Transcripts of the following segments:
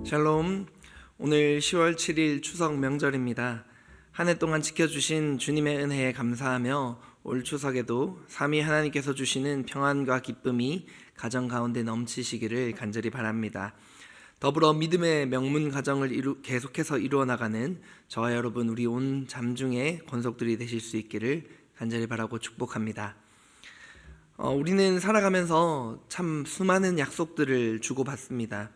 샬롬. 오늘 10월 7일 추석 명절입니다. 한 해 동안 지켜주신 주님의 은혜에 감사하며 올 추석에도 삼위 하나님께서 주시는 평안과 기쁨이 가정 가운데 넘치시기를 간절히 바랍니다. 더불어 믿음의 명문 가정을 계속해서 이루어 나가는 저와 여러분 우리 온 잠중의 권속들이 되실 수 있기를 간절히 바라고 축복합니다. 우리는 살아가면서 참 수많은 약속들을 주고받습니다.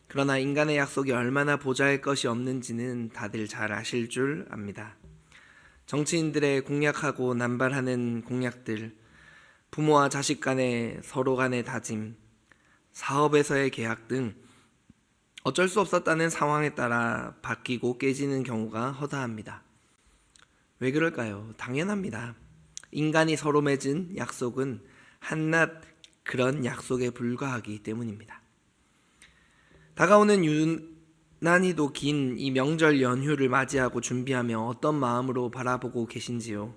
그러나 인간의 약속이 얼마나 보잘 것이 없는지는 다들 잘 아실 줄 압니다. 정치인들의 공약하고 남발하는 공약들, 부모와 자식 간의 서로 간의 다짐, 사업에서의 계약 등 어쩔 수 없었다는 상황에 따라 바뀌고 깨지는 경우가 허다합니다. 왜 그럴까요? 당연합니다. 인간이 서로 맺은 약속은 한낱 그런 약속에 불과하기 때문입니다. 다가오는 유난히도 긴 이 명절 연휴를 맞이하고 준비하며 어떤 마음으로 바라보고 계신지요?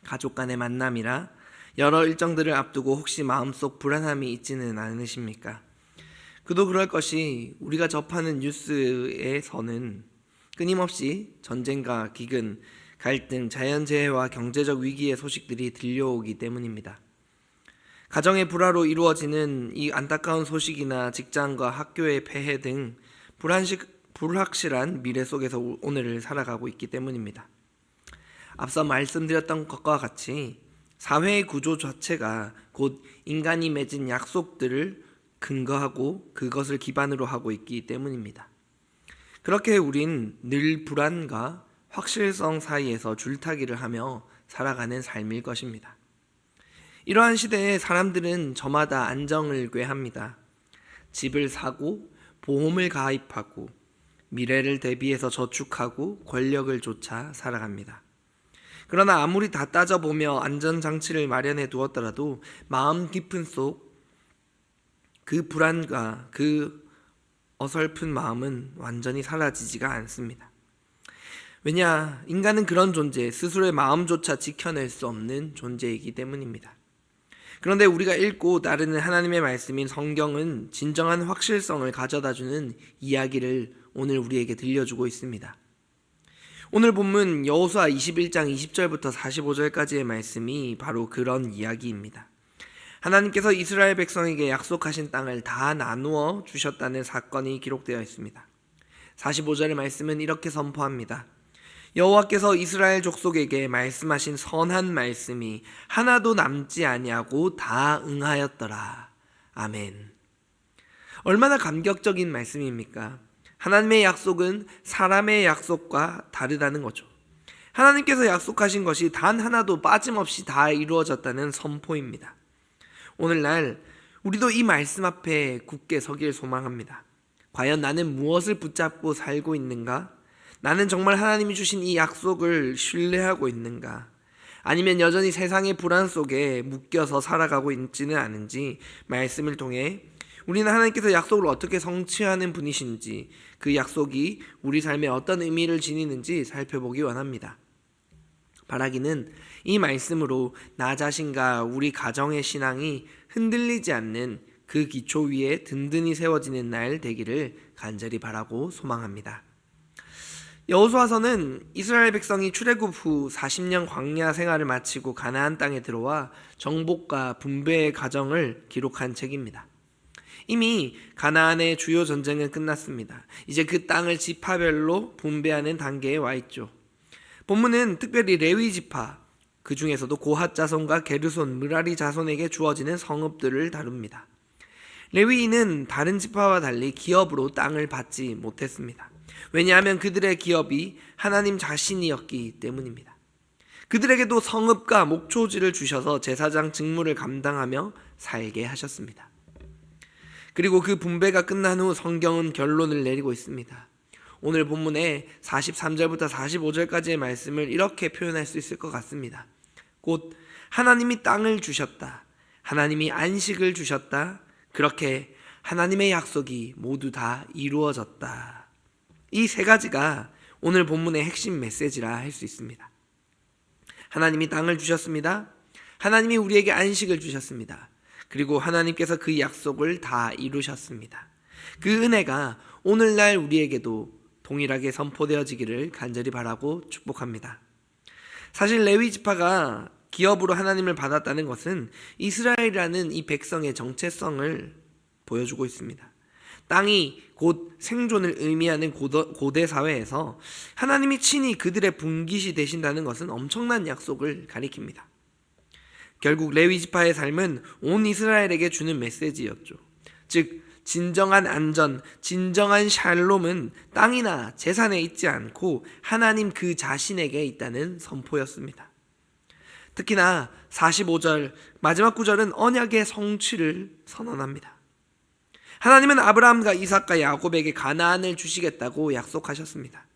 가족 간의 만남이라 여러 일정들을 앞두고 혹시 마음속 불안함이 있지는 않으십니까? 그도 그럴 것이 우리가 접하는 뉴스에서는 끊임없이 전쟁과 기근, 갈등, 자연재해와 경제적 위기의 소식들이 들려오기 때문입니다. 가정의 불화로 이루어지는 이 안타까운 소식이나 직장과 학교의 폐해 등 불확실한 미래 속에서 오늘을 살아가고 있기 때문입니다. 앞서 말씀드렸던 것과 같이 사회의 구조 자체가 곧 인간이 맺은 약속들을 근거하고 그것을 기반으로 하고 있기 때문입니다. 그렇게 우린 늘 불안과 확실성 사이에서 줄타기를 하며 살아가는 삶일 것입니다. 이러한 시대에 사람들은 저마다 안정을 꾀합니다. 집을 사고 보험을 가입하고 미래를 대비해서 저축하고 권력을 쫓아 살아갑니다. 그러나 아무리 다 따져보며 안전장치를 마련해 두었더라도 마음 깊은 속 그 불안과 그 어설픈 마음은 완전히 사라지지가 않습니다. 왜냐, 인간은 그런 존재, 스스로의 마음조차 지켜낼 수 없는 존재이기 때문입니다. 그런데 우리가 읽고 따르는 하나님의 말씀인 성경은 진정한 확실성을 가져다주는 이야기를 오늘 우리에게 들려주고 있습니다. 오늘 본문 여호수아 21장 20절부터 45절까지의 말씀이 바로 그런 이야기입니다. 하나님께서 이스라엘 백성에게 약속하신 땅을 다 나누어 주셨다는 사건이 기록되어 있습니다. 45절의 말씀은 이렇게 선포합니다. 여호와께서 이스라엘 족속에게 말씀하신 선한 말씀이 하나도 남지 아니하고 다 응하였더라. 아멘. 얼마나 감격적인 말씀입니까? 하나님의 약속은 사람의 약속과 다르다는 거죠. 하나님께서 약속하신 것이 단 하나도 빠짐없이 다 이루어졌다는 선포입니다. 오늘날 우리도 이 말씀 앞에 굳게 서길 소망합니다. 과연 나는 무엇을 붙잡고 살고 있는가? 나는 정말 하나님이 주신 이 약속을 신뢰하고 있는가? 아니면 여전히 세상의 불안 속에 묶여서 살아가고 있지는 않은지 말씀을 통해 우리는 하나님께서 약속을 어떻게 성취하는 분이신지 그 약속이 우리 삶에 어떤 의미를 지니는지 살펴보기 원합니다. 바라기는 이 말씀으로 나 자신과 우리 가정의 신앙이 흔들리지 않는 그 기초 위에 든든히 세워지는 날 되기를 간절히 바라고 소망합니다. 여호수아서는 이스라엘 백성이 출애굽 후 40년 광야 생활을 마치고 가나안 땅에 들어와 정복과 분배의 과정을 기록한 책입니다. 이미 가나안의 주요 전쟁은 끝났습니다. 이제 그 땅을 지파별로 분배하는 단계에 와 있죠. 본문은 특별히 레위 지파, 그 중에서도 고핫 자손과 게르손, 므라리 자손에게 주어지는 성읍들을 다룹니다. 레위인은 다른 지파와 달리 기업으로 땅을 받지 못했습니다. 왜냐하면 그들의 기업이 하나님 자신이었기 때문입니다. 그들에게도 성읍과 목초지를 주셔서 제사장 직무를 감당하며 살게 하셨습니다. 그리고 그 분배가 끝난 후 성경은 결론을 내리고 있습니다. 오늘 본문의 43절부터 45절까지의 말씀을 이렇게 표현할 수 있을 것 같습니다. 곧 하나님이 땅을 주셨다. 하나님이 안식을 주셨다. 그렇게 하나님의 약속이 모두 다 이루어졌다. 이 세 가지가 오늘 본문의 핵심 메시지라 할 수 있습니다. 하나님이 땅을 주셨습니다. 하나님이 우리에게 안식을 주셨습니다. 그리고 하나님께서 그 약속을 다 이루셨습니다. 그 은혜가 오늘날 우리에게도 동일하게 선포되어지기를 간절히 바라고 축복합니다. 사실 레위 지파가 기업으로 하나님을 받았다는 것은 이스라엘이라는 이 백성의 정체성을 보여주고 있습니다. 땅이 곧 생존을 의미하는 고대 사회에서 하나님이 친히 그들의 분깃이 되신다는 것은 엄청난 약속을 가리킵니다. 결국 레위 지파의 삶은 온 이스라엘에게 주는 메시지였죠. 즉 진정한 안전, 진정한 샬롬은 땅이나 재산에 있지 않고 하나님 그 자신에게 있다는 선포였습니다. 특히나 45절 마지막 구절은 언약의 성취를 선언합니다. 하나님은 아브라함과 이삭과 야곱에게 가나안을 주시겠다고 약속하셨습니다.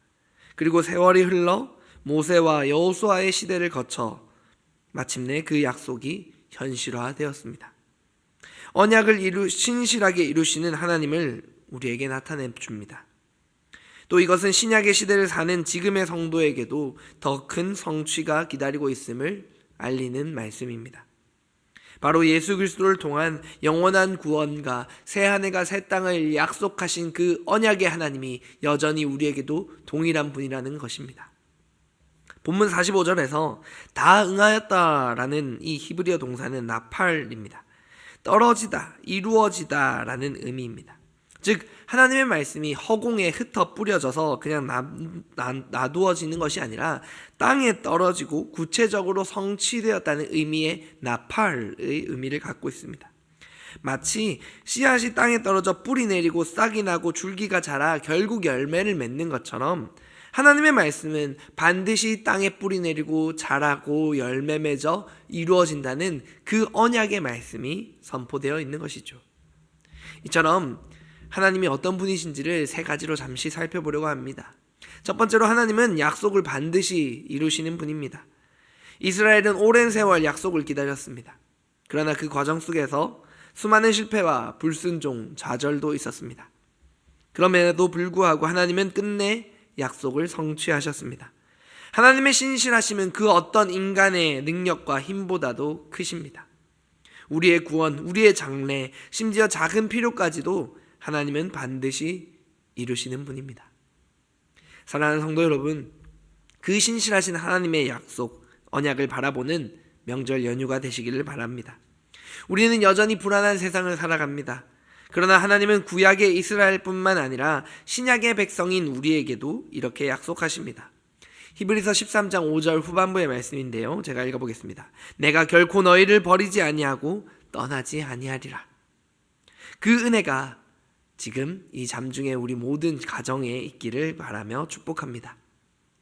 그리고 세월이 흘러 모세와 여호수아의 시대를 거쳐 마침내 그 약속이 현실화되었습니다. 언약을 신실하게 이루시는 하나님을 우리에게 나타내 줍니다. 또 이것은 신약의 시대를 사는 지금의 성도에게도 더 큰 성취가 기다리고 있음을 알리는 말씀입니다. 바로 예수 그리스도를 통한 영원한 구원과 새하늘과 새 땅을 약속하신 그 언약의 하나님이 여전히 우리에게도 동일한 분이라는 것입니다. 본문 45절에서 다 응하였다라는 이 히브리어 동사는 나팔입니다. 떨어지다, 이루어지다 라는 의미입니다. 즉 하나님의 말씀이 허공에 흩어 뿌려져서 그냥 놔두어지는 것이 아니라 땅에 떨어지고 구체적으로 성취되었다는 의미의 나팔의 의미를 갖고 있습니다. 마치 씨앗이 땅에 떨어져 뿌리 내리고 싹이 나고 줄기가 자라 결국 열매를 맺는 것처럼 하나님의 말씀은 반드시 땅에 뿌리 내리고 자라고 열매 맺어 이루어진다는 그 언약의 말씀이 선포되어 있는 것이죠. 이처럼 하나님이 어떤 분이신지를 세 가지로 잠시 살펴보려고 합니다. 첫 번째로 하나님은 약속을 반드시 이루시는 분입니다. 이스라엘은 오랜 세월 약속을 기다렸습니다. 그러나 그 과정 속에서 수많은 실패와 불순종, 좌절도 있었습니다. 그럼에도 불구하고 하나님은 끝내 약속을 성취하셨습니다. 하나님의 신실하심은 그 어떤 인간의 능력과 힘보다도 크십니다. 우리의 구원, 우리의 장래, 심지어 작은 필요까지도 하나님은 반드시 이루시는 분입니다. 사랑하는 성도 여러분, 그 신실하신 하나님의 약속, 언약을 바라보는 명절 연휴가 되시기를 바랍니다. 우리는 여전히 불안한 세상을 살아갑니다. 그러나 하나님은 구약의 이스라엘뿐만 아니라 신약의 백성인 우리에게도 이렇게 약속하십니다. 히브리서 13장 5절 후반부의 말씀인데요. 제가 읽어보겠습니다. 내가 결코 너희를 버리지 아니하고 떠나지 아니하리라. 그 은혜가 지금 이 잠중에 우리 모든 가정에 있기를 바라며 축복합니다.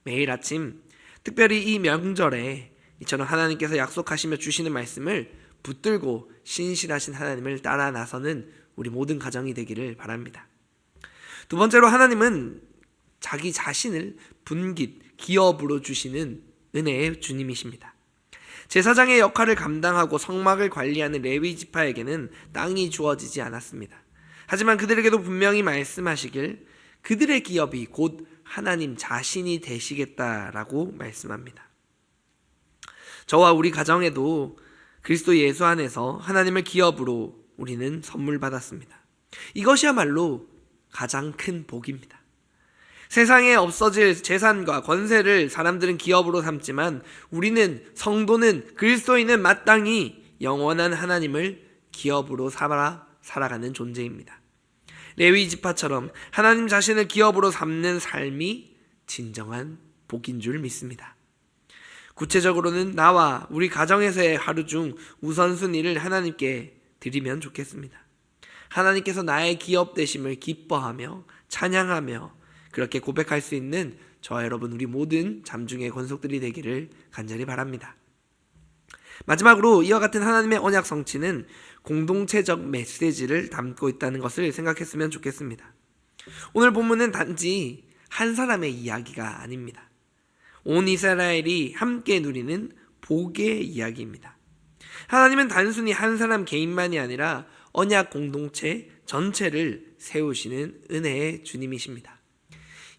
매일 아침 특별히 이 명절에 이처럼 하나님께서 약속하시며 주시는 말씀을 붙들고 신실하신 하나님을 따라 나서는 우리 모든 가정이 되기를 바랍니다. 두 번째로 하나님은 자기 자신을 분깃, 기업으로 주시는 은혜의 주님이십니다. 제사장의 역할을 감당하고 성막을 관리하는 레위 지파에게는 땅이 주어지지 않았습니다. 하지만 그들에게도 분명히 말씀하시길 그들의 기업이 곧 하나님 자신이 되시겠다라고 말씀합니다. 저와 우리 가정에도 그리스도 예수 안에서 하나님을 기업으로 우리는 선물 받았습니다. 이것이야말로 가장 큰 복입니다. 세상에 없어질 재산과 권세를 사람들은 기업으로 삼지만 우리는 성도는 그리스도인은 마땅히 영원한 하나님을 기업으로 살아가는 존재입니다. 레위 지파처럼 하나님 자신을 기업으로 삼는 삶이 진정한 복인 줄 믿습니다. 구체적으로는 나와 우리 가정에서의 하루 중 우선순위를 하나님께 드리면 좋겠습니다. 하나님께서 나의 기업 되심을 기뻐하며 찬양하며 그렇게 고백할 수 있는 저와 여러분 우리 모든 잠중의 권속들이 되기를 간절히 바랍니다. 마지막으로 이와 같은 하나님의 언약 성취는 공동체적 메시지를 담고 있다는 것을 생각했으면 좋겠습니다. 오늘 본문은 단지 한 사람의 이야기가 아닙니다. 온 이스라엘이 함께 누리는 복의 이야기입니다. 하나님은 단순히 한 사람 개인만이 아니라 언약 공동체 전체를 세우시는 은혜의 주님이십니다.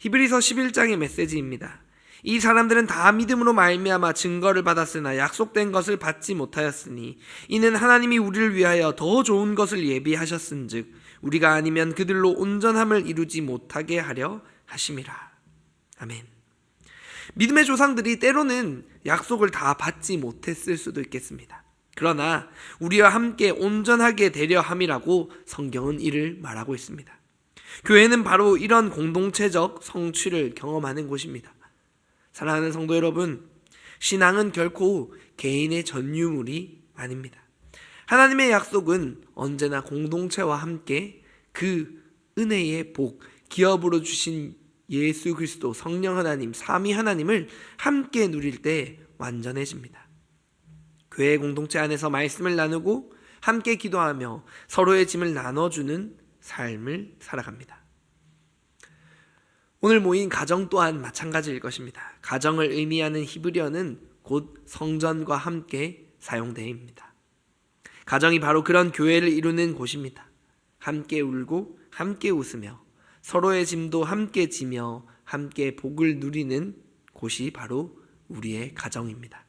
히브리서 11장의 메시지입니다. 이 사람들은 다 믿음으로 말미암아 증거를 받았으나 약속된 것을 받지 못하였으니 이는 하나님이 우리를 위하여 더 좋은 것을 예비하셨은즉 우리가 아니면 그들로 온전함을 이루지 못하게 하려 하심이라. 아멘. 믿음의 조상들이 때로는 약속을 다 받지 못했을 수도 있겠습니다. 그러나 우리와 함께 온전하게 되려 함이라고 성경은 이를 말하고 있습니다. 교회는 바로 이런 공동체적 성취를 경험하는 곳입니다. 사랑하는 성도 여러분, 신앙은 결코 개인의 전유물이 아닙니다. 하나님의 약속은 언제나 공동체와 함께 그 은혜의 복, 기업으로 주신 예수 그리스도, 성령 하나님, 삼위 하나님을 함께 누릴 때 완전해집니다. 교회 공동체 안에서 말씀을 나누고 함께 기도하며 서로의 짐을 나눠주는 삶을 살아갑니다. 오늘 모인 가정 또한 마찬가지일 것입니다. 가정을 의미하는 히브리어는 곧 성전과 함께 사용되어입니다. 가정이 바로 그런 교회를 이루는 곳입니다. 함께 울고 함께 웃으며 서로의 짐도 함께 지며 함께 복을 누리는 곳이 바로 우리의 가정입니다.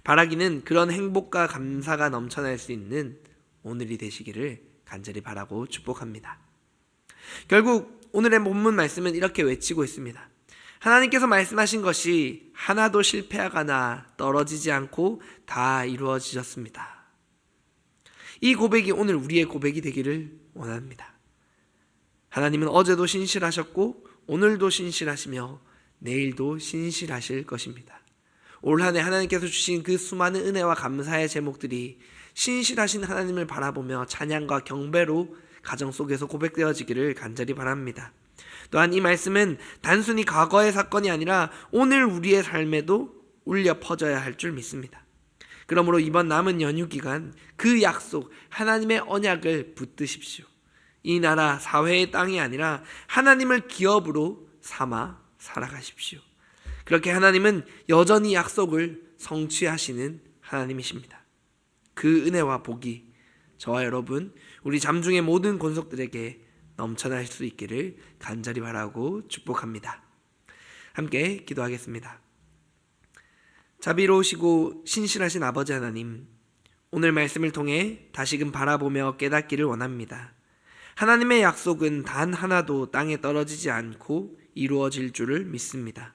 바라기는 그런 행복과 감사가 넘쳐날 수 있는 오늘이 되시기를 간절히 바라고 축복합니다. 결국 오늘의 본문 말씀은 이렇게 외치고 있습니다. 하나님께서 말씀하신 것이 하나도 실패하거나 떨어지지 않고 다 이루어지셨습니다. 이 고백이 오늘 우리의 고백이 되기를 원합니다. 하나님은 어제도 신실하셨고 오늘도 신실하시며 내일도 신실하실 것입니다. 올 한 해 하나님께서 주신 그 수많은 은혜와 감사의 제목들이 신실하신 하나님을 바라보며 찬양과 경배로 가정 속에서 고백되어지기를 간절히 바랍니다. 또한 이 말씀은 단순히 과거의 사건이 아니라 오늘 우리의 삶에도 울려 퍼져야 할 줄 믿습니다. 그러므로 이번 남은 연휴 기간 그 약속, 하나님의 언약을 붙드십시오. 이 나라, 사회의 땅이 아니라 하나님을 기업으로 삼아 살아가십시오. 그렇게 하나님은 여전히 약속을 성취하시는 하나님이십니다. 그 은혜와 복이 저와 여러분, 우리 잠중의 모든 권속들에게 넘쳐날 수 있기를 간절히 바라고 축복합니다. 함께 기도하겠습니다. 자비로우시고 신실하신 아버지 하나님, 오늘 말씀을 통해 다시금 바라보며 깨닫기를 원합니다. 하나님의 약속은 단 하나도 땅에 떨어지지 않고 이루어질 줄을 믿습니다.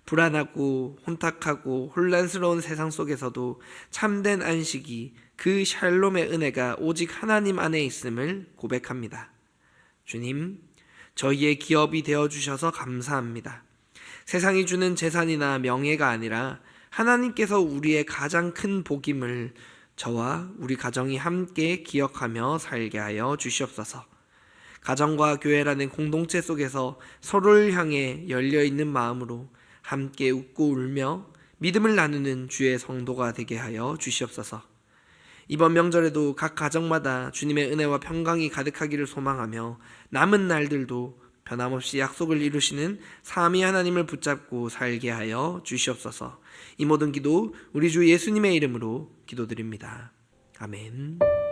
불안하고 혼탁하고 혼란스러운 세상 속에서도 참된 안식이, 그 샬롬의 은혜가 오직 하나님 안에 있음을 고백합니다. 주님, 저희의 기업이 되어주셔서 감사합니다. 세상이 주는 재산이나 명예가 아니라 하나님께서 우리의 가장 큰 복임을 저와 우리 가정이 함께 기억하며 살게 하여 주시옵소서. 가정과 교회라는 공동체 속에서 서로를 향해 열려있는 마음으로 함께 웃고 울며 믿음을 나누는 주의 성도가 되게 하여 주시옵소서. 이번 명절에도 각 가정마다 주님의 은혜와 평강이 가득하기를 소망하며 남은 날들도 변함없이 약속을 이루시는 삼위 하나님을 붙잡고 살게 하여 주시옵소서. 이 모든 기도 우리 주 예수님의 이름으로 기도드립니다. 아멘.